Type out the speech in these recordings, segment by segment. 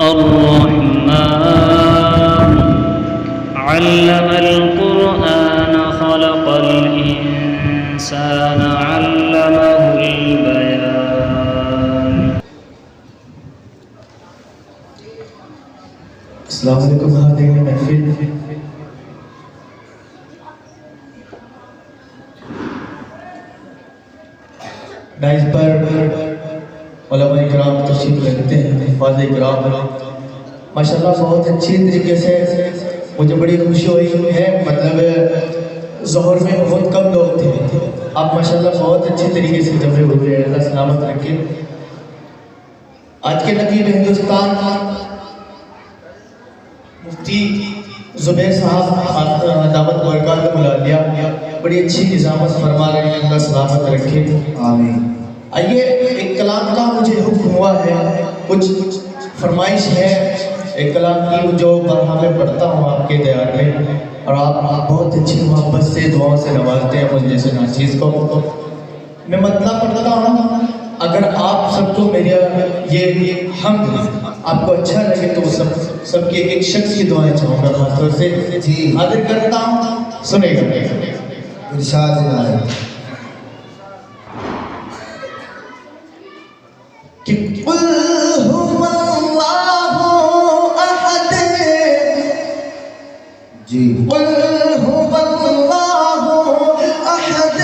अर्रहमान अल्लमल कुरआन खलक़ल इंसान अल्लमहुल बयान। अस्सलाम वालेकुम हाज़िरीन महफिल। डाइस पर उलमा इकराम तशरीफ रखते हैं, हिफ़ाज़ इकराम माशाल्लाह बहुत अच्छी तरीके से। मुझे बड़ी खुशी हुई है, मतलब ज़ोहर में बहुत कम लोग थे, आप माशाल्लाह बहुत अच्छी तरीके से जमे हुए हैं, अल्लाह सलामत रखे। आज के नकीब हिंदुस्तान मुफ्ती ज़ुबैर साहब दावत बरकत बुला लिया, बड़ी अच्छी निज़ामत फरमा रहे हैं, अल्लाह सलामत रखे, आमीन। आइए, एक कलाम का मुझे हुक्म हुआ है, कुछ फरमाइश है एक कलाम की जो मैं पढ़ता हूँ आपके दयार में, और आप बहुत अच्छी मोहब्बत से दुआओं से नवाजते हैं मुझे जैसे नाचीज़ को। मैं मतलब पढ़ता हूँ, अगर आप सबको मेरा ये हम आपको अच्छा लगे तो सबकी एक शख्स की दुआएं चाहूँगा खासतौर से जी हाजिर करता हूँ, सुनेगा इरशाद है कि कुल हुवल्लाहु अहद जी कुल हुवल्लाहु अहद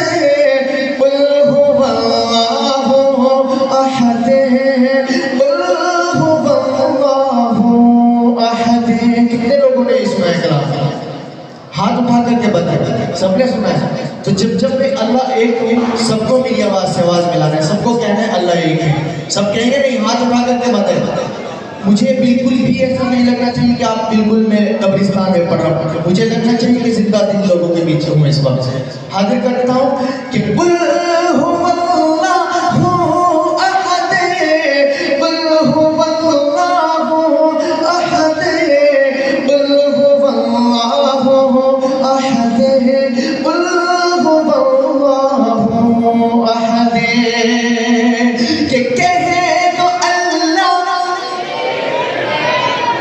कुल हुवल्लाहु अहद कुल हुवल्लाहु अहद। कितने लोगों ने इसमें कलाम हाथ उठा करके बताया? सबने सुना है। तो जब भी अल्लाह एक हो, सबको मेरी आवाज़ से आवाज़ मिलाना है, सबको कहना है अल्लाह एक है। सब कहेंगे नहीं, हाथ उठा करके बताए। मुझे बिल्कुल भी ऐसा नहीं लगना चाहिए कि आप बिल्कुल मैं कब्रिस्तान में पढ़ रहा हूँ, मुझे लगना चाहिए कि जिंदा दिन लोगों के बीच हूँ। इस वक्त से हाजिर करता हूँ कि कुल हुवल्लाहु अहद कुल हुवल्लाहु अहद कुल हुवल्लाहु अहद कुल हुवल्लाहु अहद। के कहे तो अल्लाह,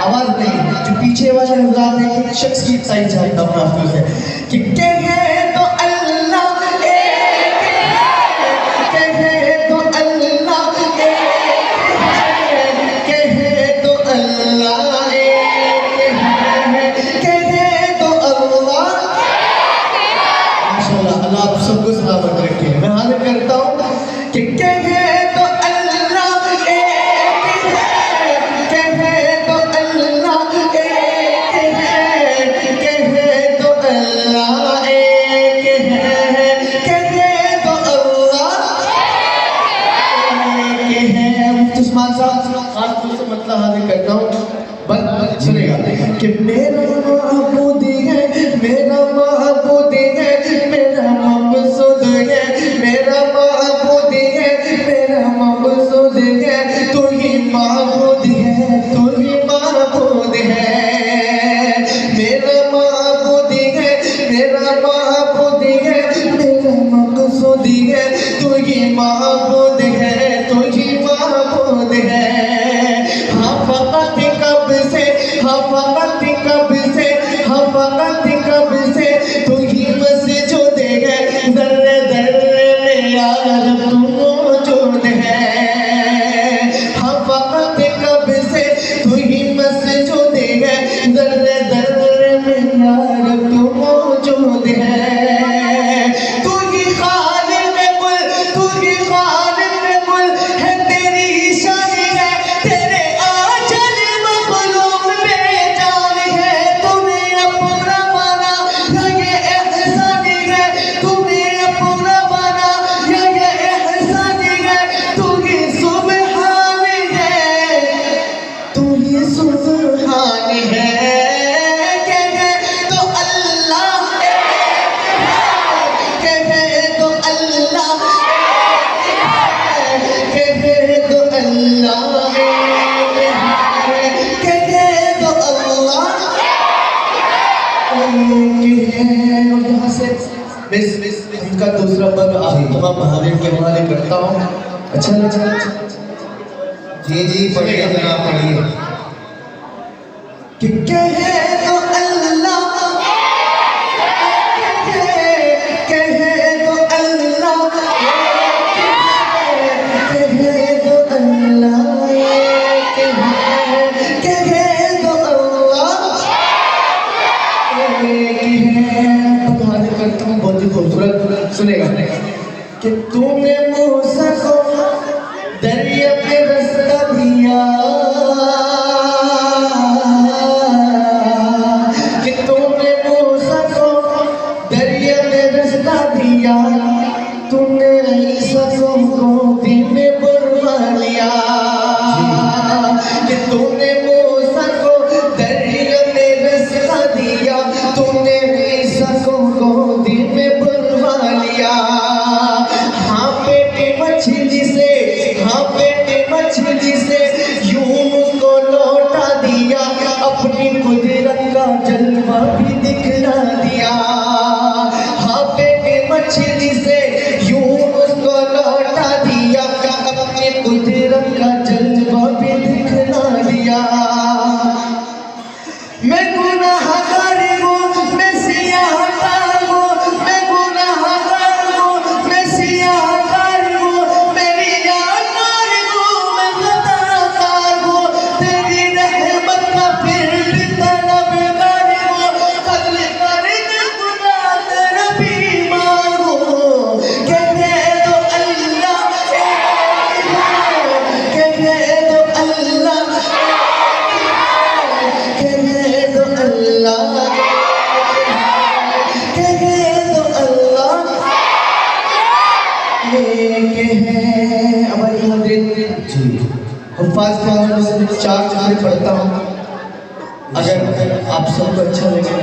आवाज नहीं, जो पीछे वाले हज़रात हैं एक शख्स की साइड चाहता हूँ महफूज है कि कहे तो अल्लाह एक है, कहे तो अल्लाह एक है, कहे तो अल्लाह एक है, कहे तो अल्लाह। माशाल्लाह, अल्लाह आप सबको सलामत रखे। मैं हाजिर करता हूँ कि कहे तो अल्लाह एक है, कहे तो अल्लाह एक है, कहे तो अल्लाह एक है, कहे तो अल्लाह एक है। मुफ्ती उस्मान साहब खास तौर से मतलब हाजिर करता हूँ, सुनेगा कि मेरा महबूद है, मेरा महबूद है, मेरा मकसूद है, मेरा महबूद है, मेरा मकसूद है, तू ही महबूद है, तू ही महबूद है। मेरा महबूद है, मेरा महबूद है, मेरा मकसूद है, तू ही महबूद है, तू ही महबूद है। हाँ फकत कब से, हाँ फकत कब से, हाँ फकत कब से तू ही मौजूद है, ज़र्रे ज़र्रे में यार तू मौजूद है। हाँ फकत कब से तू ही मौजूद है, ज़र्रे ज़र्रे में यार तू मौजूद है। तू ही खालिक़ कुल, तू ही खालिक़ कुल है, तेरी शानी है, तेरे आंचल मखलूक बेजान है। तूने अपना बना या ये एहसान है, तूने अपना बना या ये एहसान है। तू ही सुब्हान है, तू ही सुब्हान है। कहे तो अल्लाह एक है, कहे तो अल्लाह एक है, कहे तो अल्लाह एक है, कहे तो अल्लाह एक है। और यहाँ से इनका दूसरा पद आप तमाम हाजिर के हवाले करता हूँ। अच्छा लगा? जी जी पढ़िए जनाब, पढ़िए। कि कहे तो अल्लाह, कहे तो अल्लाह, कहे तो अल्लाह, कहे तो अल्लाह, बता करता हूँ बहुत ही खूबसूरत, सुनेगा कि तूने मूसा को दरिया में रास्ता दिया, कि तूने मूसा को दरिया में रास्ता दिया, तूने ईसा को गोदी में बुलवा लिया, कि तूने मूसा को दरिया में रास्ता दिया, तूने ईसा को गोदी में बुलवा लिया। हाँ बेटे मछली से, हाँ बेटे मछली से यूनुस को लौटा दिया, अपनी कुदरत का जलवा भी दिखला दिया। हाँ बेटे मछली से यूनुस को लौटा दिया, अपनी कुदरत का जलवा भी दिखला दिया। मैं गुनाहगार हूँ, मैं सियाहकार हूँ, मैं गुनाहगार हूँ, मैं सियाहकार हूँ, मेरी यादगार हूँ, मैं खताकार हूँ, तेरी रहमत का फिर भी तलबगार हूँ, कत्ल कर दे खुदा तेरा बीमार हूँ। कहे तो अल्लाह, कहे तो अल्लाह, कहे तो अल्लाह, कहे तो अल्लाह, हमारी हज़रत जी हुफ़ाज़ के हवाले से 4 चीज़ें पढ़ता हूँ, अगर आप सबको अच्छा लगे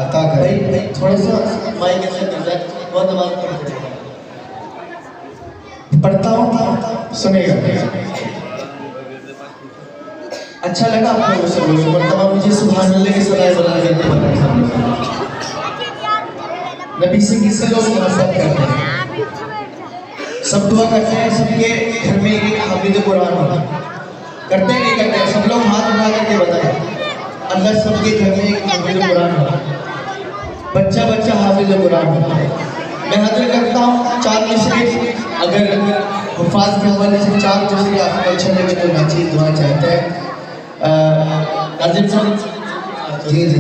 अता करें। थोड़ा सा माइक ऐसे कर जाए, बहुत आवाज़ पढ़ता हूँ, सुनेगा। अच्छा लगा आप लोगों से बोलो, मर्तबा मुझे सुभान अल्लाह की सलाह बुलंद करके बताया। नबी से किससे लोग मोहब्बत करते हैं, सब दुआ करते हैं, सबके घर में एक हाफिज़ कुरान होता है, करते नहीं करते, सब लोग हाथ उठा करके बताएं। अल्लाह सबके घर में एक हाफिज़ कुरान होता है, बच्चा बच्चा हाफिज़ कुरान होता है। मैं हाजिर करता हूँ 4 मिसरे, अगर हुफ़ाज़ के हवाले से 4 मिसरे आपको अच्छे लगे तो नाची दुआ चाहते हैं। नाज़िम साहब जी जी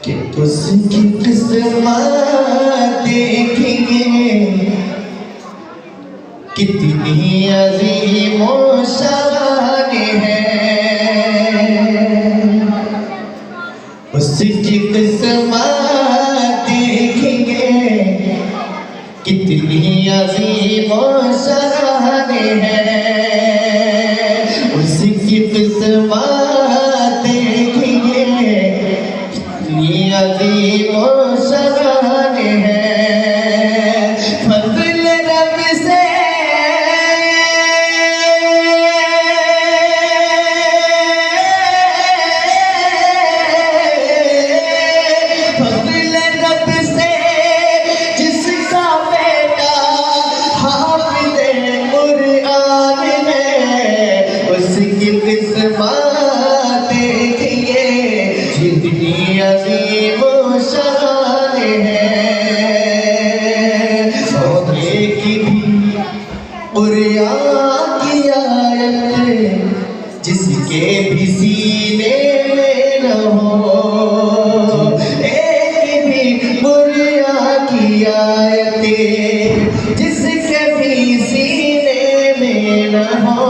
कि उसकी किस्मत देखेंगे कितनी अज़ीम शान है, उसकी किस्मत देखेंगे कितनी अज़ीम शान है, उसकी किस्मत देखेंगे कितनी अज़ीम शान है। फज़ल रब से फज़ल रब से जिसका बेटा हाफ़िज़ कुरान है, उसकी किस्मत देखिए जितनी अज़ीम शान है। और एक भी कुरान की आयत जिसके भी सीने में न हो, एक भी कुरान की आयत जिसके भी सीने में न हो,